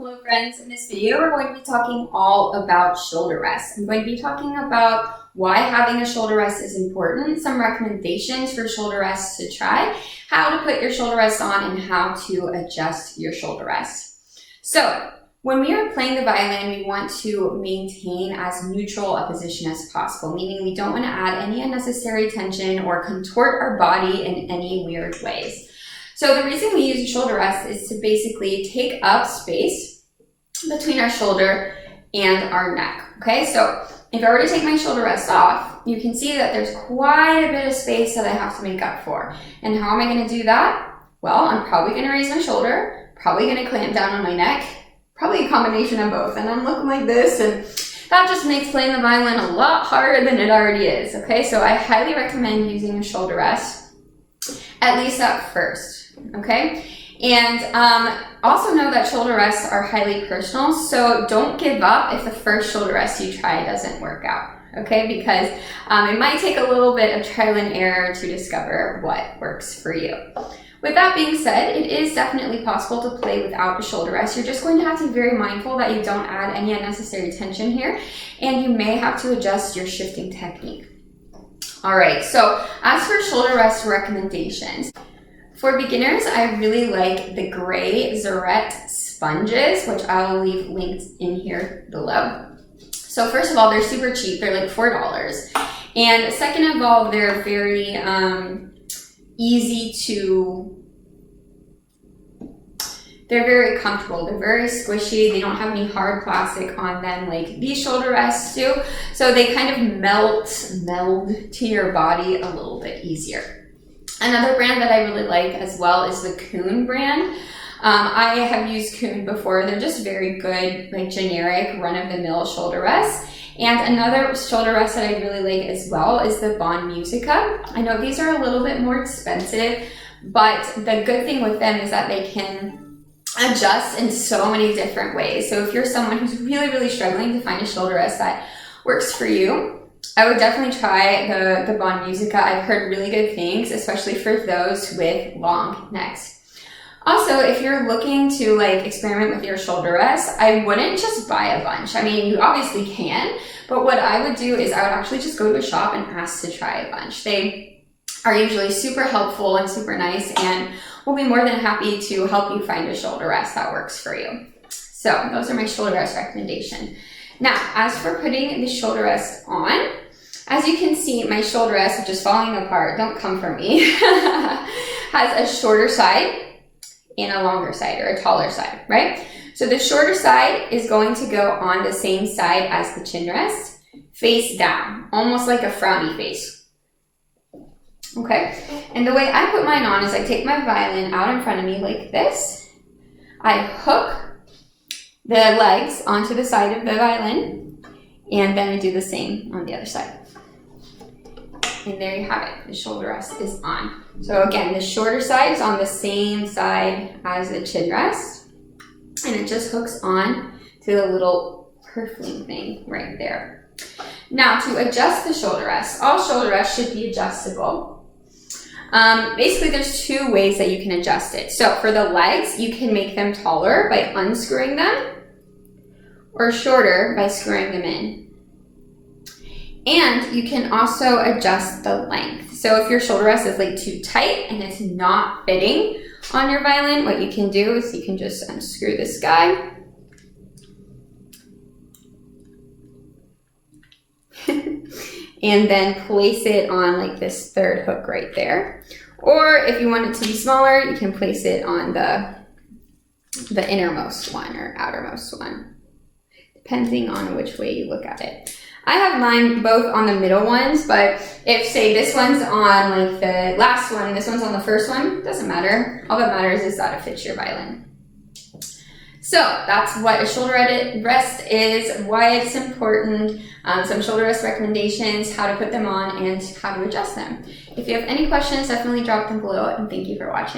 Hello friends, in this video we're going to be talking all about shoulder rest. I'm going to be talking about why having a shoulder rest is important, some recommendations for shoulder rests to try, how to put your shoulder rest on, and how to adjust your shoulder rest. So, when we are playing the violin, we want to maintain as neutral a position as possible, meaning we don't want to add any unnecessary tension or contort our body in any weird ways. So the reason we use a shoulder rest is to basically take up space between our shoulder and our neck, okay? So if I were to take my shoulder rest off, you can see that there's quite a bit of space that I have to make up for. And how am I gonna do that? Well, I'm probably gonna raise my shoulder, probably gonna clamp down on my neck, probably a combination of both. And I'm looking like this, and that just makes playing the violin a lot harder than it already is, okay? So I highly recommend using a shoulder rest, at least at first, okay? And also know that shoulder rests are highly personal, so don't give up if the first shoulder rest you try doesn't work out, okay? Because it might take a little bit of trial and error to discover what works for you. With that being said, it is definitely possible to play without a shoulder rest. You're just going to have to be very mindful that you don't add any unnecessary tension here, and you may have to adjust your shifting technique. All right, so as for shoulder rest recommendations, for beginners, I really like the gray Xarette sponges, which I will leave linked in here below. So first of all, they're super cheap. They're like $4. And second of all, they're very they're very comfortable. They're very squishy. They don't have any hard plastic on them like these shoulder rests do. So they kind of meld to your body a little bit easier. Another brand that I really like as well is the Kuhn brand. I have used Kuhn before. They're just very good, like generic, run-of-the-mill shoulder rests. And another shoulder rest that I really like as well is the Bond Musica. I know these are a little bit more expensive, but the good thing with them is that they can adjust in so many different ways. So if you're someone who's really struggling to find a shoulder rest that works for you, I would definitely try the Bond Musica. I've heard really good things, especially for those with long necks. Also, if you're looking to like experiment with your shoulder rest, I wouldn't just buy a bunch. I mean, you obviously can, but what I would do is I would actually just go to a shop and ask to try a bunch. They are usually super helpful and super nice, and will be more than happy to help you find a shoulder rest that works for you. So those are my shoulder rest recommendations. Now, as for putting the shoulder rest on, as you can see, my shoulder rest, which is falling apart, don't come for me, has a shorter side and a longer side, or a taller side, right? So the shorter side is going to go on the same side as the chin rest, face down, almost like a frowny face. Okay, and the way I put mine on is I take my violin out in front of me like this. I hook the legs onto the side of the violin, and then I do the same on the other side. And there you have it, the shoulder rest is on. So again, the shorter side is on the same side as the chin rest, and it just hooks on to the little purfling thing right there. Now, to adjust the shoulder rest, all shoulder rests should be adjustable. Basically, there's two ways that you can adjust it. So for the legs, you can make them taller by unscrewing them, or shorter by screwing them in. And you can also adjust the length. So if your shoulder rest is like too tight and it's not fitting on your violin, what you can do is you can just unscrew this guy. And then place it on like this third hook right there. Or if you want it to be smaller, you can place it on the innermost one or outermost one, depending on which way you look at it. I have mine both on the middle ones, but if, say, this one's on like the last one, this one's on the first one, doesn't matter. All that matters is that it fits your violin. So that's what a shoulder rest is, why it's important, some shoulder rest recommendations, how to put them on, and how to adjust them. If you have any questions, definitely drop them below, and thank you for watching.